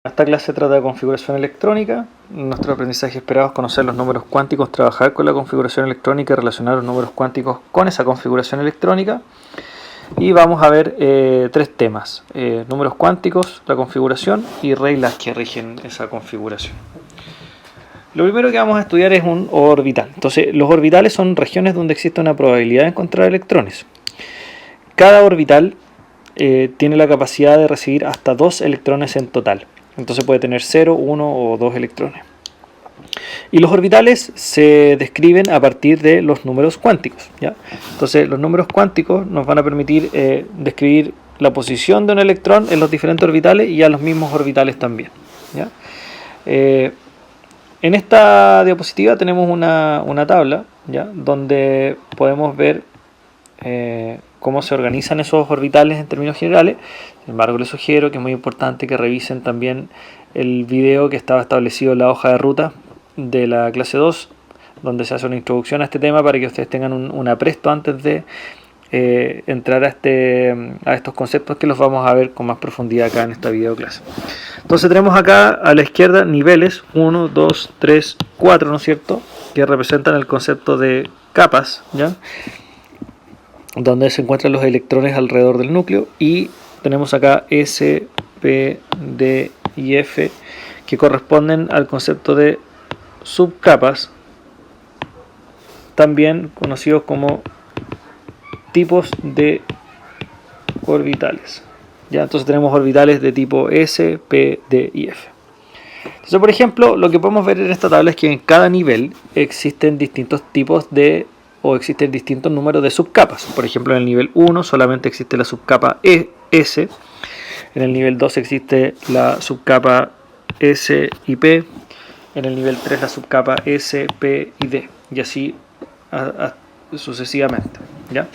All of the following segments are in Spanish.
Esta clase trata de configuración electrónica. Nuestro aprendizaje esperado es conocer los números cuánticos, trabajar con la configuración electrónica y relacionar los números cuánticos con esa configuración electrónica. Y vamos a ver tres temas: números cuánticos, la configuración y reglas que rigen esa configuración. Lo primero que vamos a estudiar es un orbital. Entonces, los orbitales son regiones donde existe una probabilidad de encontrar electrones. Cada orbital tiene la capacidad de recibir hasta 2 electrones en total. Entonces puede tener 0, 1 o 2 electrones. Y los orbitales se describen a partir de los números cuánticos, ¿ya? Entonces los números cuánticos nos van a permitir describir la posición de un electrón en los diferentes orbitales y a los mismos orbitales también, ¿ya? En esta diapositiva tenemos una tabla, ¿ya? Donde podemos ver cómo se organizan esos orbitales en términos generales. Sin embargo, les sugiero que es muy importante que revisen también el video que estaba establecido en la hoja de ruta de la clase 2, donde se hace una introducción a este tema para que ustedes tengan un apresto antes de entrar a estos conceptos que los vamos a ver con más profundidad acá en esta video clase. Entonces tenemos acá a la izquierda niveles 1, 2, 3, 4, ¿no es cierto?, que representan el concepto de capas, ¿ya?, donde se encuentran los electrones alrededor del núcleo, y tenemos acá S, P, D y F, que corresponden al concepto de subcapas, también conocidos como tipos de orbitales, ¿ya? Entonces tenemos orbitales de tipo S, P, D y F. Entonces, por ejemplo, lo que podemos ver en esta tabla es que en cada nivel existen distintos tipos de existen distintos números de subcapas. Por ejemplo, en el nivel 1 solamente existe la subcapa S, en el nivel 2 existe la subcapa S y P, en el nivel 3 la subcapa S, P y D, y así sucesivamente, ¿ya?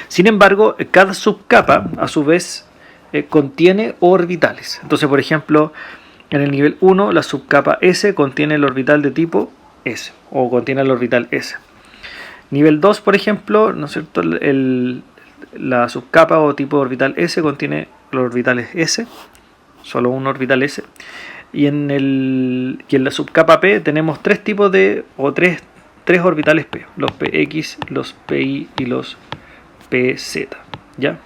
Sin embargo, cada subcapa a su vez contiene orbitales. Entonces, por ejemplo, en el nivel 1 la subcapa S contiene el orbital de tipo S, o contiene el orbital S. Nivel 2, por ejemplo, ¿no es cierto?, la subcapa o tipo de orbital S contiene los orbitales S, solo un orbital S. Y en la subcapa P tenemos tres tipos de, o tres orbitales P: los PX, los PI y los PZ, ¿ya?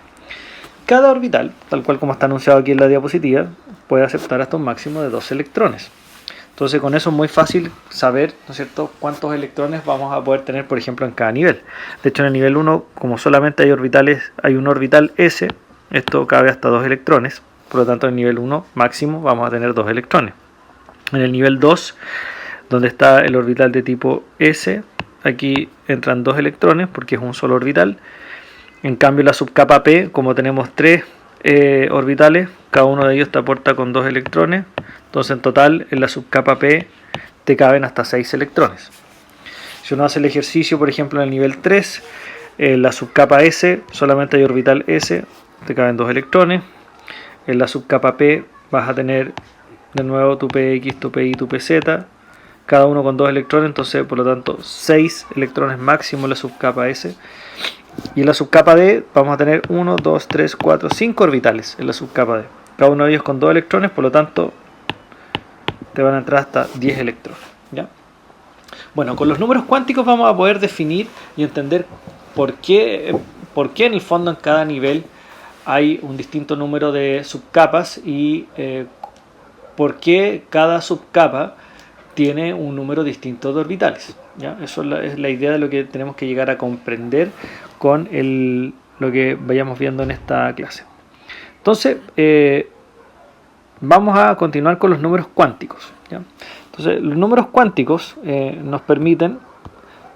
Cada orbital, tal cual como está anunciado aquí en la diapositiva, puede aceptar hasta un máximo de 2 electrones. Entonces con eso es muy fácil saber, ¿no es cierto?, cuántos electrones vamos a poder tener, por ejemplo, en cada nivel. De hecho, en el nivel 1, como solamente hay un orbital S, esto cabe hasta 2 electrones. Por lo tanto, en el nivel 1 máximo vamos a tener 2 electrones. En el nivel 2, donde está el orbital de tipo S, aquí entran 2 electrones porque es un solo orbital. En cambio, la subcapa P, como tenemos 3 orbitales, cada uno de ellos te aporta con 2 electrones. Entonces, en total, en la subcapa P te caben hasta 6 electrones. Si uno hace el ejercicio, por ejemplo, en el nivel 3, en la subcapa S solamente hay orbital S, te caben 2 electrones. En la subcapa P vas a tener de nuevo tu PX, tu PI, tu PZ, cada uno con 2 electrones, entonces por lo tanto 6 electrones máximo en la subcapa S. Y en la subcapa D vamos a tener 1, 2, 3, 4, 5 orbitales en la subcapa D, cada uno de ellos con 2 electrones, por lo tanto te van a entrar hasta 10 electrones, ¿ya? Bueno, con los números cuánticos vamos a poder definir y entender por qué en el fondo en cada nivel hay un distinto número de subcapas y por qué cada subcapa tiene un número distinto de orbitales, ¿ya? Eso es la idea de lo que tenemos que llegar a comprender con lo que vayamos viendo en esta clase. Entonces, vamos a continuar con los números cuánticos, ¿ya? Entonces, los números cuánticos nos permiten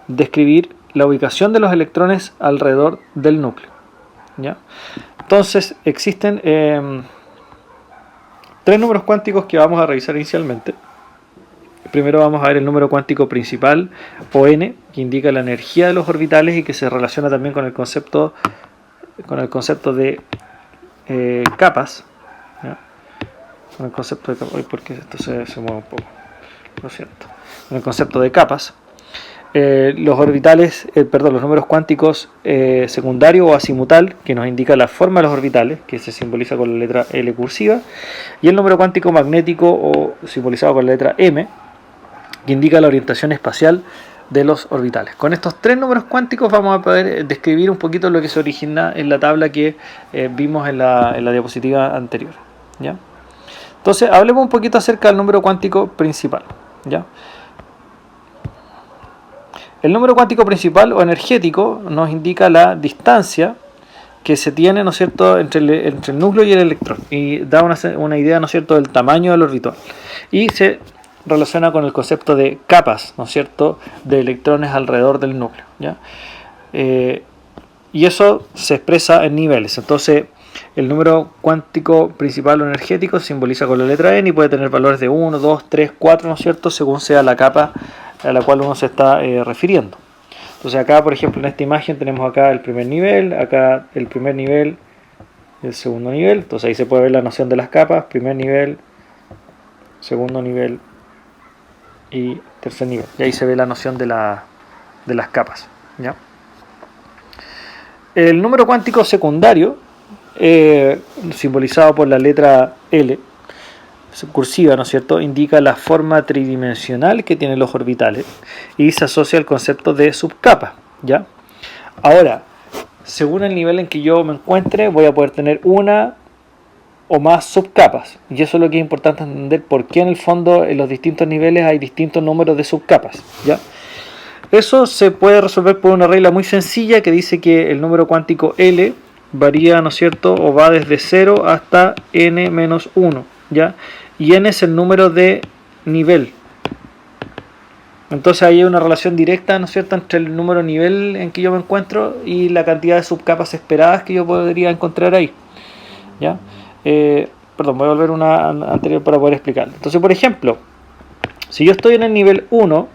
describir la ubicación de los electrones alrededor del núcleo, ¿ya? Entonces, existen 3 números cuánticos que vamos a revisar inicialmente. Primero vamos a ver el número cuántico principal, o n, que indica la energía de los orbitales y que se relaciona también con el concepto de capas, ¿ya? Con el concepto de capas, porque esto se mueve un poco, lo siento, con el concepto de capas. los orbitales, los números cuánticos secundario o azimutal, que nos indica la forma de los orbitales, que se simboliza con la letra L cursiva, y el número cuántico magnético, o simbolizado con la letra M, que indica la orientación espacial de los orbitales. Con estos tres números cuánticos vamos a poder describir un poquito lo que se origina en la tabla que vimos en la diapositiva anterior, ¿ya? Entonces, hablemos un poquito acerca del número cuántico principal, ¿ya? El número cuántico principal o energético nos indica la distancia que se tiene, ¿no es cierto?, entre el núcleo y el electrón, y da una idea, ¿no es cierto?, del tamaño del orbital, y se relaciona con el concepto de capas, ¿no es cierto?, de electrones alrededor del núcleo, ¿ya? Y eso se expresa en niveles. Entonces, el número cuántico principal o energético se simboliza con la letra N y puede tener valores de 1, 2, 3, 4, ¿no es cierto?, según sea la capa a la cual uno se está refiriendo. Entonces acá, por ejemplo, en esta imagen tenemos acá el primer nivel, acá el primer nivel, el segundo nivel. Entonces ahí se puede ver la noción de las capas: primer nivel, segundo nivel y tercer nivel. Y ahí se ve la noción de las capas, ¿ya? El número cuántico secundario, simbolizado por la letra L cursiva, ¿no es cierto?, indica la forma tridimensional que tienen los orbitales y se asocia al concepto de subcapa, ¿ya? Ahora, según el nivel en que yo me encuentre, voy a poder tener una o más subcapas, y eso es lo que es importante entender, por qué en el fondo en los distintos niveles hay distintos números de subcapas, ¿ya? Eso se puede resolver por una regla muy sencilla que dice que el número cuántico L varía, ¿no es cierto?, o va desde 0 hasta n-1, ¿ya? Y n es el número de nivel. Entonces ahí hay una relación directa, ¿no es cierto?, entre el número nivel en que yo me encuentro y la cantidad de subcapas esperadas que yo podría encontrar ahí, ¿ya? Perdón, voy a volver una anterior para poder explicar. Entonces, por ejemplo, si yo estoy en el nivel 1,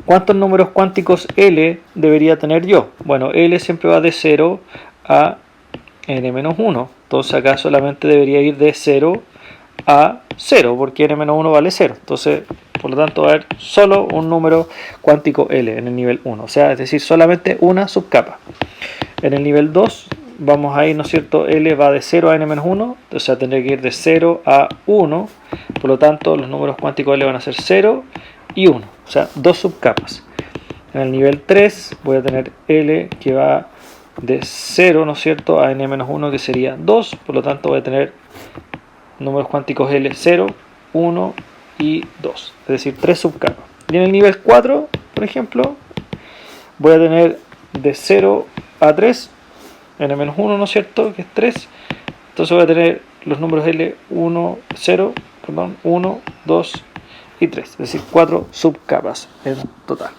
¿cuántos números cuánticos L debería tener yo? Bueno, L siempre va de 0 a n-1. Entonces acá solamente debería ir de 0 a 0, porque n-1 vale 0. Entonces, por lo tanto, va a haber solo un número cuántico L en el nivel 1. O sea, es decir, solamente una subcapa. En el nivel 2 vamos a ir, ¿no es cierto?, L va de 0 a n-1. O sea, tendría que ir de 0 a 1. Por lo tanto, los números cuánticos L van a ser 0 y 1. O sea, dos subcapas. En el nivel 3 voy a tener L que va de 0, ¿no es cierto?, a n-1, que sería 2. Por lo tanto, voy a tener números cuánticos L 0, 1 y 2, es decir, 3 subcapas. Y en el nivel 4, por ejemplo, voy a tener de 0 a 3, n-1, ¿no es cierto?, que es 3. Entonces voy a tener los números L 1, 0, perdón, 1, 2 y 3, es decir, 4 subcapas en total.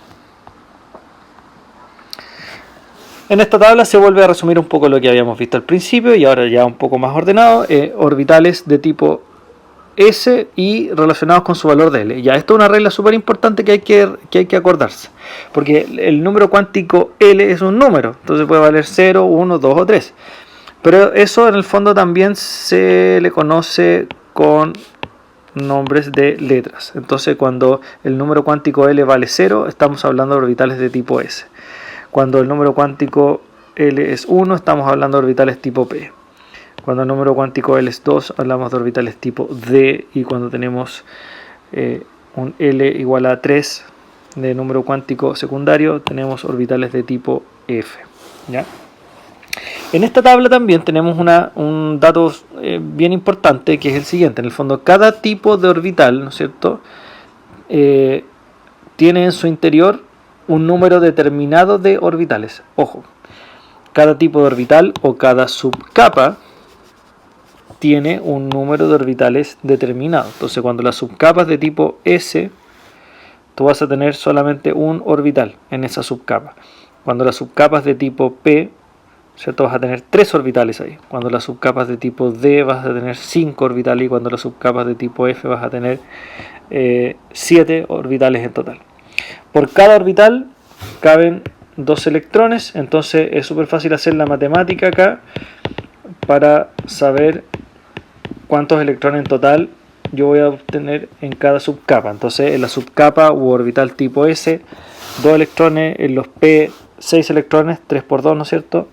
En esta tabla se vuelve a resumir un poco lo que habíamos visto al principio y ahora ya un poco más ordenado, orbitales de tipo S y relacionados con su valor de L. Ya, esto es una regla súper importante que hay que acordarse, porque el número cuántico L es un número, entonces puede valer 0, 1, 2 o 3. Pero eso en el fondo también se le conoce con nombres de letras. Entonces cuando el número cuántico L vale 0, estamos hablando de orbitales de tipo S. Cuando el número cuántico L es 1, estamos hablando de orbitales tipo P. Cuando el número cuántico L es 2, hablamos de orbitales tipo D. Y cuando tenemos un L igual a 3 de número cuántico secundario, tenemos orbitales de tipo F, ¿ya? En esta tabla también tenemos un dato bien importante, que es el siguiente. En el fondo, cada tipo de orbital, ¿no es cierto?, tiene en su interior un número determinado de orbitales. Ojo, cada tipo de orbital o cada subcapa tiene un número de orbitales determinado. Entonces, cuando las subcapas de tipo S, tú vas a tener solamente un orbital en esa subcapa. Cuando las subcapas de tipo P, ¿cierto?, vas a tener 3 orbitales ahí. Cuando las subcapas de tipo D vas a tener 5 orbitales, y cuando las subcapas de tipo F vas a tener 7 orbitales en total. Por cada orbital caben 2 electrones, entonces es súper fácil hacer la matemática acá para saber cuántos electrones en total yo voy a obtener en cada subcapa. Entonces en la subcapa u orbital tipo S, 2 electrones, en los P 6 electrones, 3 por 2, ¿no es cierto?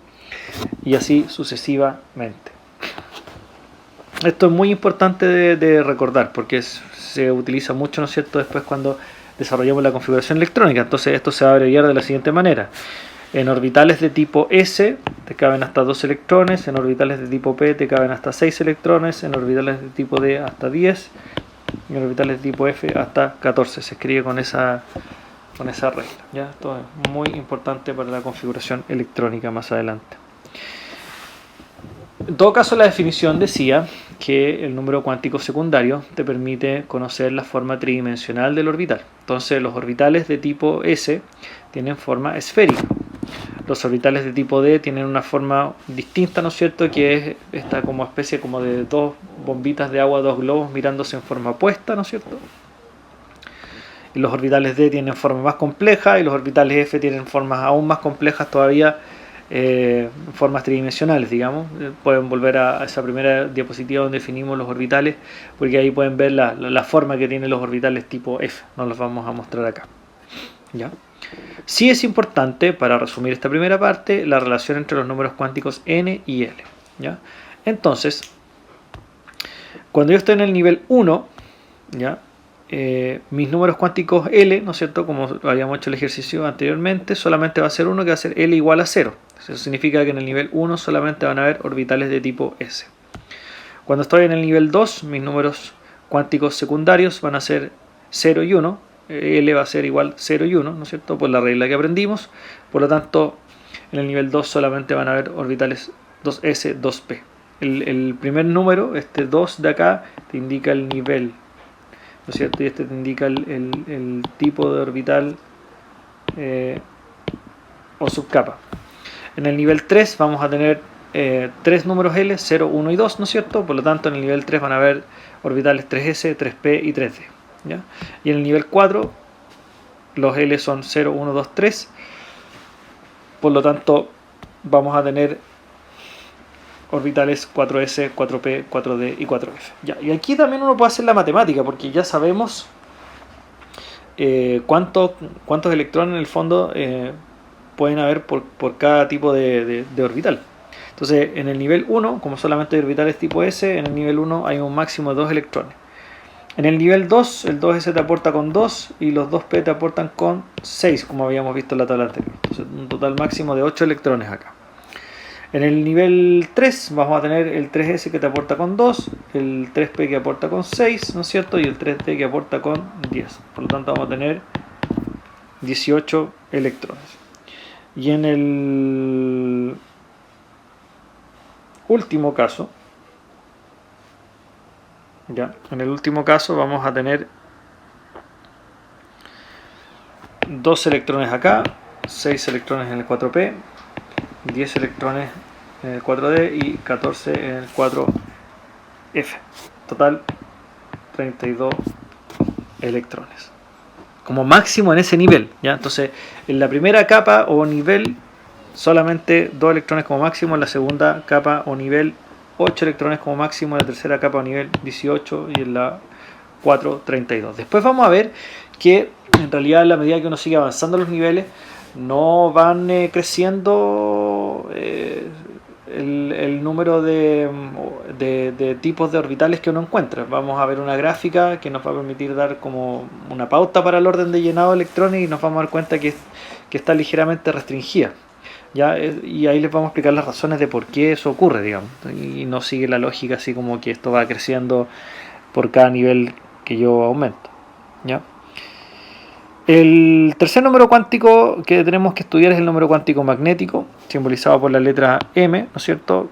Y así sucesivamente. Esto es muy importante de recordar porque se utiliza mucho, ¿no es cierto?, después cuando desarrollamos la configuración electrónica. Entonces esto se va a abreviar de la siguiente manera. En orbitales de tipo S te caben hasta 2 electrones, en orbitales de tipo P te caben hasta 6 electrones, en orbitales de tipo D hasta 10 y en orbitales de tipo F hasta 14. Se escribe con esa regla, ¿ya? Esto es muy importante para la configuración electrónica más adelante. En todo caso, la definición decía que el número cuántico secundario te permite conocer la forma tridimensional del orbital. Entonces los orbitales de tipo S tienen forma esférica. Los orbitales de tipo D tienen una forma distinta, ¿no es cierto?, que es esta como especie como de dos bombitas de agua, dos globos mirándose en forma opuesta, ¿no es cierto? Y los orbitales D tienen forma más compleja y los orbitales F tienen formas aún más complejas todavía, formas tridimensionales, digamos. Pueden volver a esa primera diapositiva donde definimos los orbitales, porque ahí pueden ver la forma que tienen los orbitales tipo F. No los vamos a mostrar acá, ¿ya? Sí es importante, para resumir esta primera parte, la relación entre los números cuánticos n y l, ¿ya? Entonces, cuando yo estoy en el nivel 1, ¿ya? Mis números cuánticos L, ¿no es cierto?, como habíamos hecho el ejercicio anteriormente, solamente va a ser uno, que va a ser L igual a 0. Eso significa que en el nivel 1 solamente van a haber orbitales de tipo S. Cuando estoy en el nivel 2, mis números cuánticos secundarios van a ser 0 y 1. L va a ser igual 0 y 1, ¿no es cierto?, por la regla que aprendimos. Por lo tanto, en el nivel 2 solamente van a haber orbitales 2S, 2P. El primer número, este 2 de acá, te indica el nivel, ¿no es cierto?, y este te indica el tipo de orbital o subcapa. En el nivel 3 vamos a tener 3 números L, 0, 1 y 2, ¿no es cierto? Por lo tanto, en el nivel 3 van a haber orbitales 3S, 3P y 3D, ¿ya? Y en el nivel 4 los L son 0, 1, 2, 3. Por lo tanto, vamos a tener orbitales 4S, 4P, 4D y 4F. Ya, y aquí también uno puede hacer la matemática, porque ya sabemos cuántos electrones en el fondo pueden haber por cada tipo de orbital. Entonces, en el nivel 1, como solamente hay orbitales tipo S, en el nivel 1 hay un máximo de 2 electrones. En el nivel 2, el 2S te aporta con 2 y los 2P te aportan con 6, como habíamos visto en la tabla anterior. Entonces, un total máximo de 8 electrones acá. En el nivel 3 vamos a tener el 3S que te aporta con 2, el 3P que aporta con 6, ¿no es cierto?, y el 3D que aporta con 10. Por lo tanto vamos a tener 18 electrones. Y en el último caso, vamos a tener 2 electrones acá, 6 electrones en el 4P, 10 electrones en el 4D y 14 en el 4F. Total 32 electrones. Como máximo en ese nivel, ¿ya? Entonces, en la primera capa o nivel, solamente 2 electrones como máximo. En la segunda capa o nivel, 8 electrones como máximo. En la tercera capa o nivel, 18. Y en la 4, 32. Después vamos a ver que, en realidad, a la medida que uno sigue avanzando los niveles, no van creciendo el número de tipos de orbitales que uno encuentra. Vamos a ver una gráfica que nos va a permitir dar como una pauta para el orden de llenado de electrones y nos vamos a dar cuenta que está ligeramente restringida, ¿ya? Y ahí les vamos a explicar las razones de por qué eso ocurre, digamos, y no sigue la lógica así como que esto va creciendo por cada nivel que yo aumento, ¿ya? El tercer número cuántico que tenemos que estudiar es el número cuántico magnético, simbolizado por la letra M, ¿no es cierto?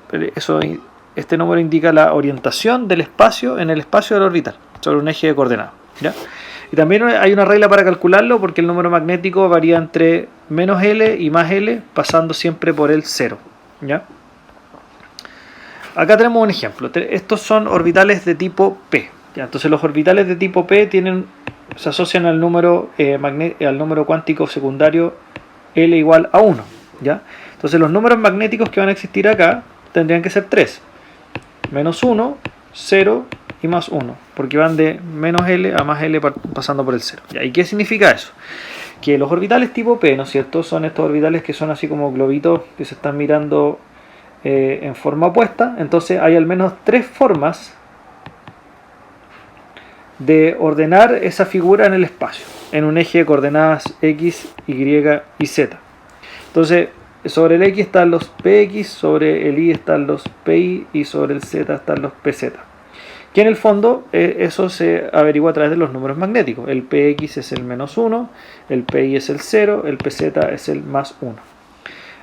Este número indica la orientación del espacio en el espacio del orbital, sobre un eje de coordenadas, ¿ya? Y también hay una regla para calcularlo, porque el número magnético varía entre menos L y más L, pasando siempre por el 0, ¿ya? Acá tenemos un ejemplo. Estos son orbitales de tipo P, ¿ya? Entonces los orbitales de tipo P se asocian al número cuántico secundario L igual a 1, ¿ya? Entonces los números magnéticos que van a existir acá tendrían que ser 3. Menos 1, 0 y más 1, porque van de menos L a más L pasando por el 0. ¿Y qué significa eso? Que los orbitales tipo P, ¿no es cierto?, son estos orbitales que son así como globitos que se están mirando en forma opuesta. Entonces hay al menos 3 formas de ordenar esa figura en el espacio, en un eje de coordenadas X, Y y Z. Entonces, sobre el X están los PX, sobre el Y están los PY y sobre el Z están los PZ. Que en el fondo eso se averigua a través de los números magnéticos. El PX es el menos 1, el PY es el 0, el PZ es el más 1.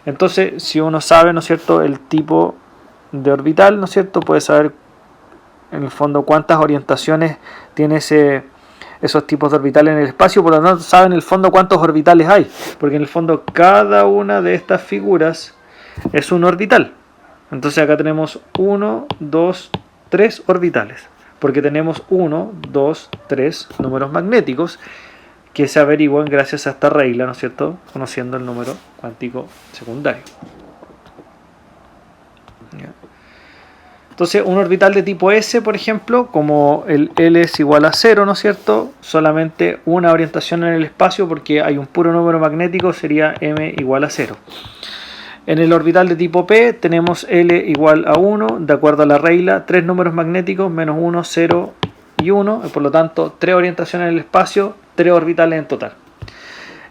Entonces, si uno sabe, ¿no es cierto?, el tipo de orbital, ¿no es cierto?, puede saber en el fondo cuántas orientaciones tiene esos tipos de orbitales en el espacio. Por lo tanto, sabe en el fondo cuántos orbitales hay, porque en el fondo cada una de estas figuras es un orbital. Entonces acá tenemos 1, 2, 3 orbitales, porque tenemos 1, 2, 3 números magnéticos que se averiguan gracias a esta regla, ¿no es cierto?, conociendo el número cuántico secundario. Entonces, un orbital de tipo S, por ejemplo, como el L es igual a 0, ¿no es cierto?, solamente una orientación en el espacio, porque hay un puro número magnético, sería M igual a 0. En el orbital de tipo P tenemos L igual a 1, de acuerdo a la regla, 3 números magnéticos, menos 1, 0 y 1, por lo tanto 3 orientaciones en el espacio, 3 orbitales en total.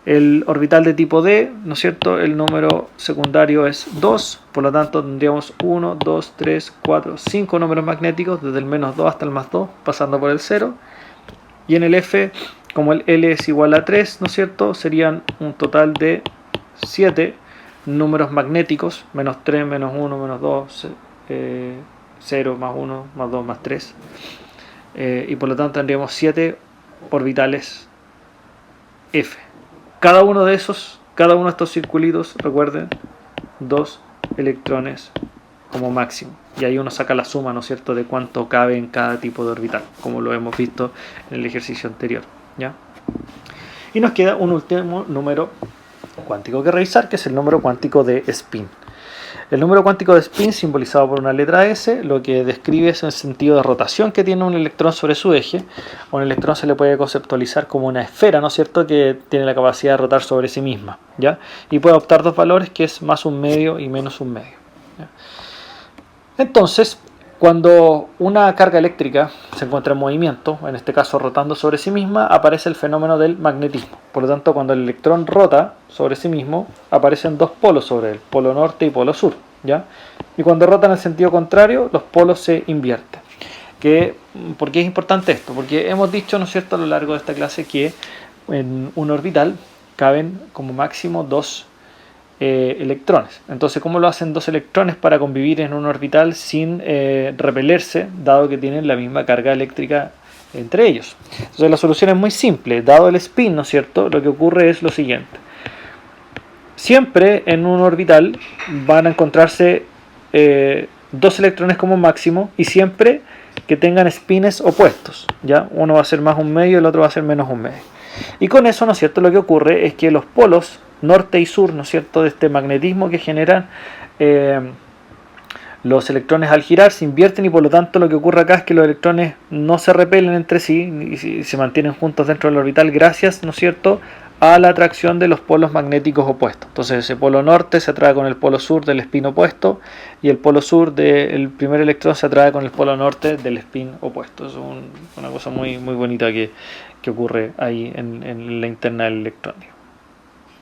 El orbital de tipo D, ¿no es cierto?, el número secundario es 2, por lo tanto tendríamos 1, 2, 3, 4, 5 números magnéticos, desde el menos 2 hasta el más 2, pasando por el 0. Y en el F, como el L es igual a 3, ¿no es cierto?, serían un total de 7 números magnéticos, menos 3, menos 1, menos 2, 0, más 1, más 2, más 3. Y por lo tanto tendríamos 7 orbitales F. Cada uno de estos circulitos, recuerden, 2 electrones como máximo. Y ahí uno saca la suma, ¿no es cierto?, de cuánto cabe en cada tipo de orbital, como lo hemos visto en el ejercicio anterior, ¿ya? Y nos queda un último número cuántico que revisar, que es el número cuántico de spin. El número cuántico de spin, simbolizado por una letra S, lo que describe es el sentido de rotación que tiene un electrón sobre su eje. A un electrón se le puede conceptualizar como una esfera, ¿no es cierto?, que tiene la capacidad de rotar sobre sí misma, ¿ya? Y puede adoptar dos valores, que es más un medio y menos un medio, ¿ya? Entonces, cuando una carga eléctrica se encuentra en movimiento, en este caso rotando sobre sí misma, aparece el fenómeno del magnetismo. Por lo tanto, cuando el electrón rota sobre sí mismo, aparecen dos polos sobre él, polo norte y polo sur, ¿ya? Y cuando rota en el sentido contrario, los polos se invierten. ¿Por qué es importante esto? Porque hemos dicho, ¿no es cierto?, a lo largo de esta clase que en un orbital caben como máximo 2 electrones. Entonces, ¿cómo lo hacen 2 electrones para convivir en un orbital sin repelerse, dado que tienen la misma carga eléctrica entre ellos? Entonces, la solución es muy simple. Dado el spin, ¿no es cierto?, lo que ocurre es lo siguiente. Siempre en un orbital van a encontrarse 2 electrones como máximo, y siempre que tengan spines opuestos, ¿ya? Uno va a ser más un medio y el otro va a ser menos un medio. Y con eso, ¿no es cierto?, lo que ocurre es que los polos norte y sur, ¿no es cierto?, de este magnetismo que generan los electrones al girar, se invierten, y por lo tanto lo que ocurre acá es que los electrones no se repelen entre sí y se mantienen juntos dentro del orbital gracias, ¿no es cierto?, a la atracción de los polos magnéticos opuestos. Entonces ese polo norte se atrae con el polo sur del spin opuesto, y el polo sur del primer electrón se atrae con el polo norte del spin opuesto. Es una cosa muy, muy bonita que ocurre ahí en la interna del electrón.